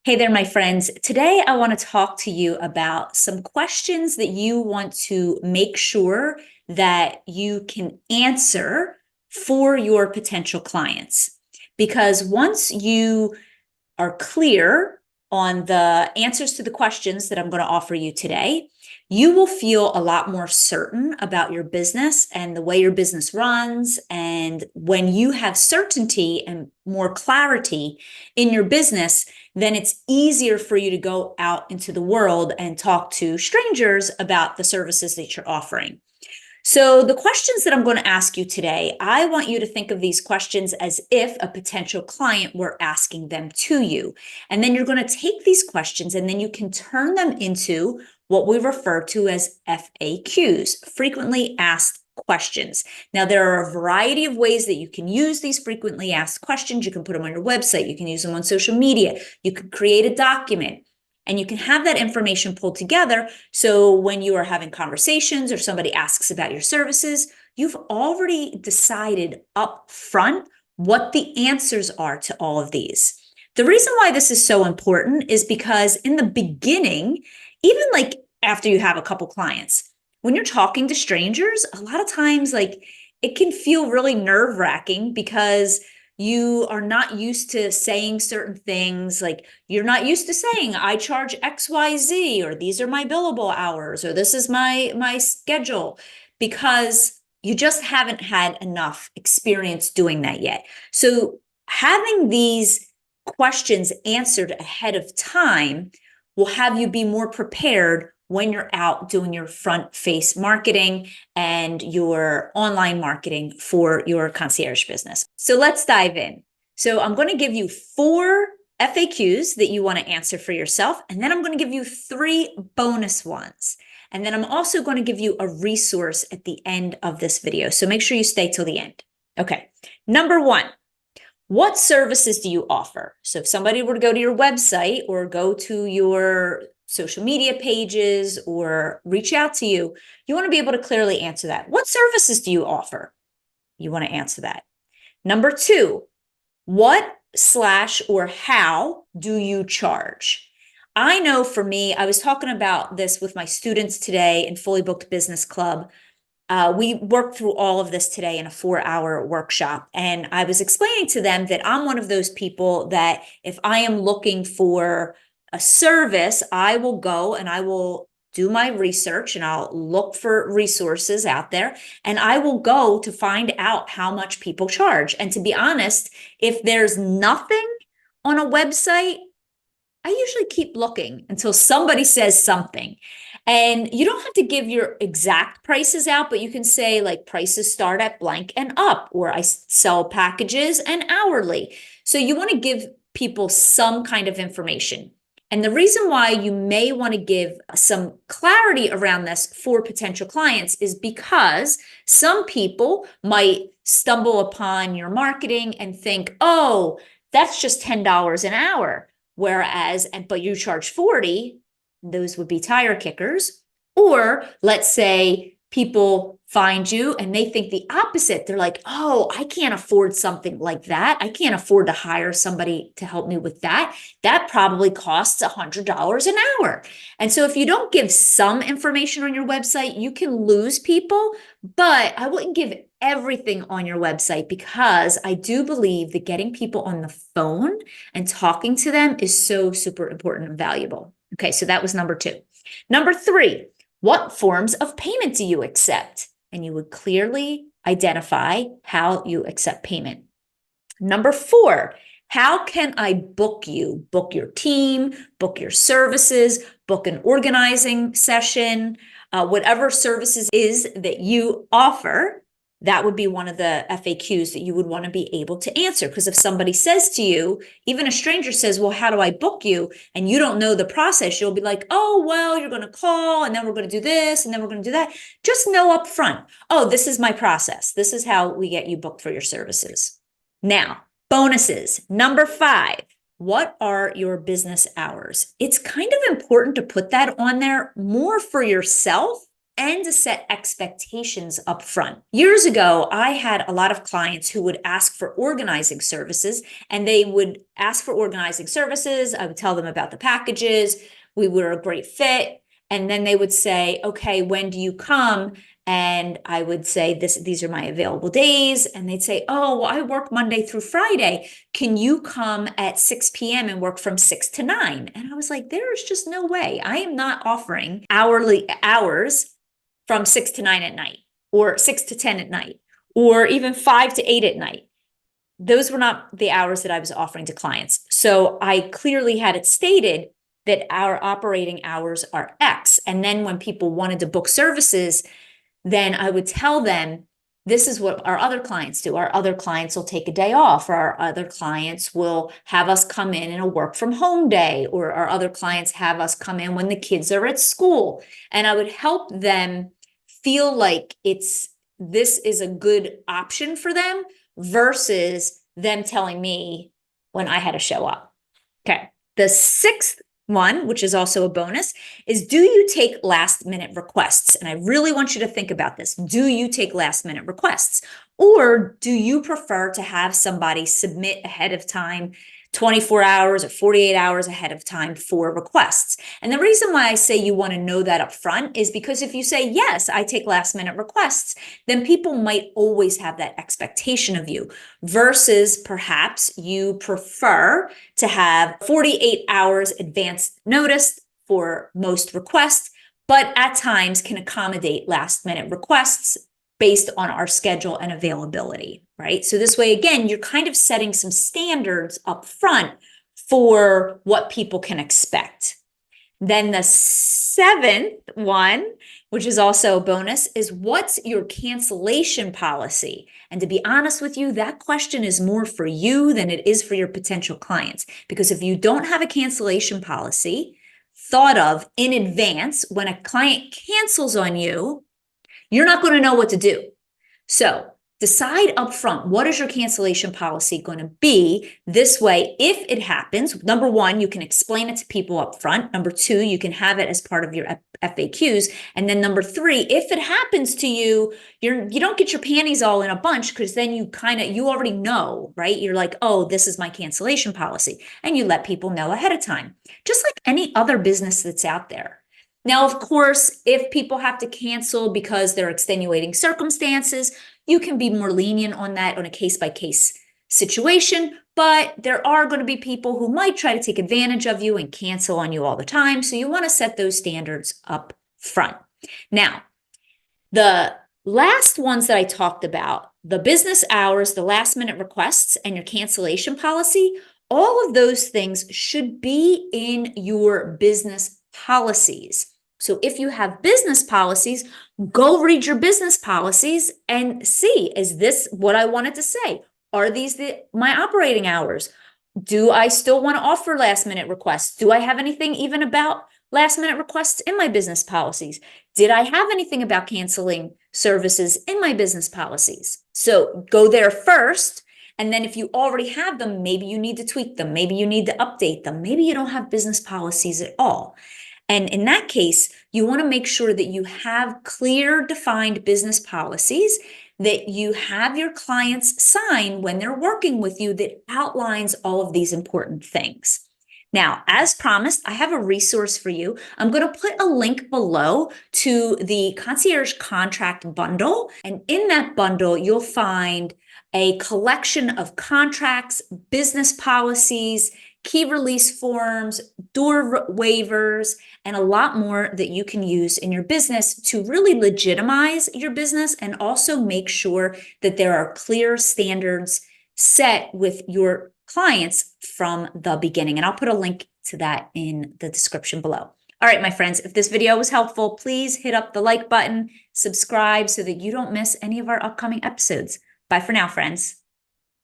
Hey there, my friends. Today, I want to talk to you about some questions that you want to make sure that you can answer for your potential clients. Because once you are clear on the answers to the questions that I'm going to offer you today, you will feel a lot more certain about your business and the way your business runs. And when you have certainty and more clarity in your business, then it's easier for you to go out into the world and talk to strangers about the services that you're offering. So the questions that I'm going to ask you today, I want you to think of these questions as if a potential client were asking them to you. And then you're going to take these questions and then you can turn them into what we refer to as FAQs, frequently asked questions. Now, there are a variety of ways that you can use these frequently asked questions. You can put them on your website. You can use them on social media. You can create a document. And you can have that information pulled together. So when you are having conversations or somebody asks about your services, you've already decided up front what the answers are to all of these. The reason why this is so important is because in the beginning, even like after you have a couple clients, when you're talking to strangers, a lot of times it can feel really nerve-wracking because you are not used to saying certain things. Like you're not used to saying, I charge XYZ, or these are my billable hours, or this is my schedule, because you just haven't had enough experience doing that yet. So having these questions answered ahead of time will have you be more prepared when you're out doing your front face marketing and your online marketing for your concierge business. So let's dive in. So I'm going to give you 4 FAQs that you want to answer for yourself, and then I'm going to give you 3 bonus ones. And then I'm also going to give you a resource at the end of this video. So make sure you stay till the end. Okay. Number 1. What services do you offer? So if somebody were to go to your website or go to your social media pages or reach out to you, you want to be able to clearly answer that. What services do you offer? You want to answer that. Number 2, what / or how do you charge? I know for me, I was talking about this with my students today in Fully Booked Business Club. We worked through all of this today in a 4-hour workshop. And I was explaining to them that I'm one of those people that if I am looking for a service, I will go and I will do my research and I'll look for resources out there and I will go to find out how much people charge. And to be honest, if there's nothing on a website, I usually keep looking until somebody says something. And you don't have to give your exact prices out, but you can say like prices start at blank and up, or I sell packages and hourly. So you want to give people some kind of information. And the reason why you may want to give some clarity around this for potential clients is because some people might stumble upon your marketing and think, oh, that's just $10 an hour. Whereas, but you charge 40, those would be tire kickers. Or let's say people find you and they think the opposite. They're like, oh, I can't afford something like that. I can't afford to hire somebody to help me with that. That probably costs $100 an hour. And so if you don't give some information on your website, you can lose people, but I wouldn't give everything on your website because I do believe that getting people on the phone and talking to them is so super important and valuable. Okay, so that was number 2. Number 3, what forms of payment do you accept? And you would clearly identify how you accept payment. Number 4, how can I book you? Book your team, book your services, book an organizing session, whatever services is that you offer. That would be one of the FAQs that you would want to be able to answer. Because if somebody says to you, even a stranger says, well, how do I book you? And you don't know the process, you'll be like, oh, well, you're going to call and then we're going to do this and then we're going to do that. Just know up front, oh, this is my process. This is how we get you booked for your services. Now, bonuses. Number 5, what are your business hours? It's kind of important to put that on there more for yourself and to set expectations up front. Years ago, I had a lot of clients who would ask for organizing services, and they would ask for organizing services. I would tell them about the packages. We were a great fit. And then they would say, okay, when do you come? And I would say, these are my available days. And they'd say, oh, well, I work Monday through Friday. Can you come at 6 p.m. and work from 6 to 9? And I was like, there's just no way. I am not offering hourly hours from 6 to 9 at night, or 6 to 10 at night, or even 5 to 8 at night. Those were not the hours that I was offering to clients. So I clearly had it stated that our operating hours are X. And then when people wanted to book services, then I would tell them, this is what our other clients do. Our other clients will take a day off, or our other clients will have us come in a work from home day, or our other clients have us come in when the kids are at school. And I would help them feel like this is a good option for them versus them telling me when I had to show up. Okay. The sixth one, which is also a bonus, is, do you take last minute requests? And I really want you to think about this. Do you take last minute requests? Or do you prefer to have somebody submit ahead of time, 24 hours or 48 hours ahead of time for requests? And the reason why I say you want to know that up front is because if you say, yes, I take last minute requests, then people might always have that expectation of you, versus perhaps you prefer to have 48 hours advance notice for most requests, but at times can accommodate last minute requests based on our schedule and availability, right? So this way, again, you're kind of setting some standards up front for what people can expect. Then the seventh one, which is also a bonus, is, what's your cancellation policy? And to be honest with you, that question is more for you than it is for your potential clients. Because if you don't have a cancellation policy thought of in advance, when a client cancels on you, you're not going to know what to do. So decide upfront, what is your cancellation policy going to be? This way, if it happens, number one, you can explain it to people up front. Number two, you can have it as part of your FAQs. And then number three, if it happens to you, you don't get your panties all in a bunch, because then you already know, right? You're like, oh, this is my cancellation policy. And you let people know ahead of time, just like any other business that's out there. Now, of course, if people have to cancel because they're extenuating circumstances, you can be more lenient on that on a case-by-case situation, but there are going to be people who might try to take advantage of you and cancel on you all the time. So you want to set those standards up front. Now, the last ones that I talked about, the business hours, the last minute requests, and your cancellation policy, all of those things should be in your business policies. So if you have business policies, go read your business policies and see, is this what I wanted to say? Are these my operating hours? Do I still want to offer last minute requests? Do I have anything even about last minute requests in my business policies? Did I have anything about canceling services in my business policies? So go there first. And then if you already have them, maybe you need to tweak them. Maybe you need to update them. Maybe you don't have business policies at all. And in that case, you want to make sure that you have clear, defined business policies that you have your clients sign when they're working with you, that outlines all of these important things. Now, as promised, I have a resource for you. I'm going to put a link below to the Concierge Contract Bundle. And in that bundle, you'll find a collection of contracts, business policies, key release forms, door waivers, and a lot more that you can use in your business to really legitimize your business, and also make sure that there are clear standards set with your clients from the beginning. And I'll put a link to that in the description below. All right, my friends, if this video was helpful, please hit up the like button, subscribe so that you don't miss any of our upcoming episodes. Bye for now, friends.